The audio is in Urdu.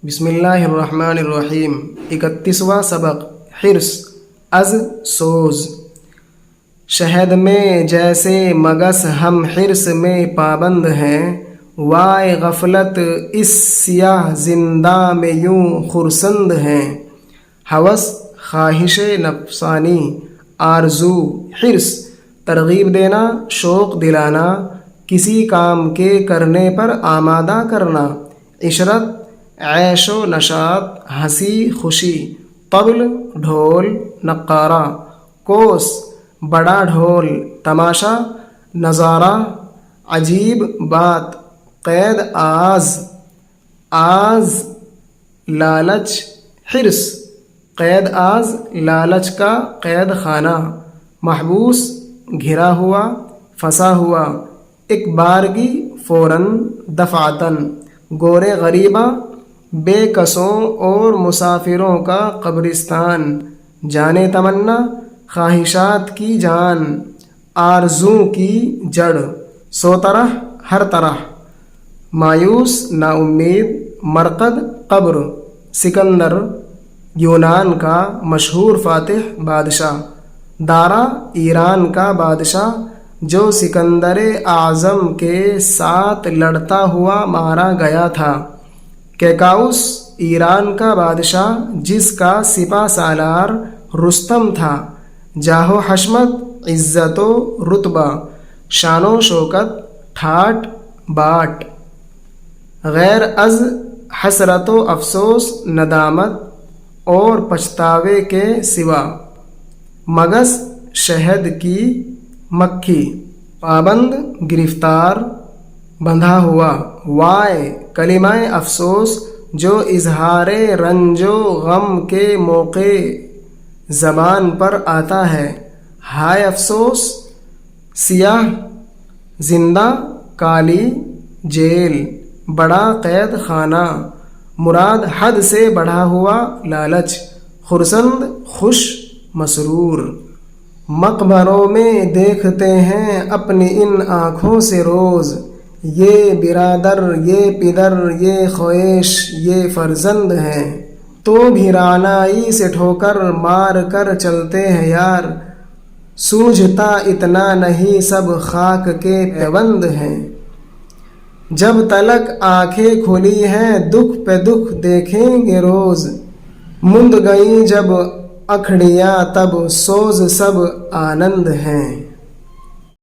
بسم اللہ الرحمن الرحیم 31واں سبق حرص از سوز۔ شہد میں جیسے مگس ہم حرص میں پابند ہیں، وائے غفلت اس سیاہ زندہ میں یوں خرسند ہیں۔ ہوس خواہش نفسانی، آرزو حرص ترغیب دینا، شوق دلانا، کسی کام کے کرنے پر آمادہ کرنا۔ عشرت عیش و نشاط، ہنسی خوشی۔ طبل ڈھول، نقارہ۔ کوس بڑا ڈھول، تماشا، نظارہ۔ عجیب بات، قید آز، آز لالچ حرص، قید آز لالچ کا قید خانہ۔ محبوس گھرا ہوا، پھنسا ہوا۔ ایک بارگی فوراً، دفعتاً۔ گورے غریباں بے کسوں اور مسافروں کا قبرستان۔ جانے تمنا خواہشات کی جان، آرزو کی جڑ۔ سو طرح ہر طرح، مایوس نا امید۔ مرقد قبر، سکندر یونان کا مشہور فاتح بادشاہ۔ دارا ایران کا بادشاہ جو سکندر اعظم کے ساتھ لڑتا ہوا مارا گیا تھا۔ کیکاؤس ایران کا بادشاہ جس کا سپہ سالار رستم تھا۔ جاہ و حشمت، عزت و رتبہ، شان و شوکت، ٹھاٹ باٹ۔ غیر از حسرت و افسوس، ندامت اور پچھتاوے کے سوا۔ مگس شہد کی مکھی۔ پابند گرفتار، بندھا ہوا۔ وائے کلمہ افسوس جو اظہار رنج و غم کے موقع زبان پر آتا ہے۔ ہائے افسوس، سیاہ زندہ، کالی جیل، بڑا قید خانہ۔ مراد حد سے بڑھا ہوا لالچ۔ خرسند خوش، مسرور۔ مقبروں میں دیکھتے ہیں اپنی ان آنکھوں سے روز، یہ برادر، یہ پدر، یہ خویش، یہ فرزند ہیں۔ تو بھی رعنائی سے ٹھوکر مار کر چلتے ہیں یار، سوجھتا اتنا نہیں سب خاک کے پیوند ہیں۔ جب تلک آنکھیں کھلی ہیں دکھ پہ دکھ دیکھیں گے روز، مند گئیں جب اکھڑیاں تب سوز سب آنند ہیں۔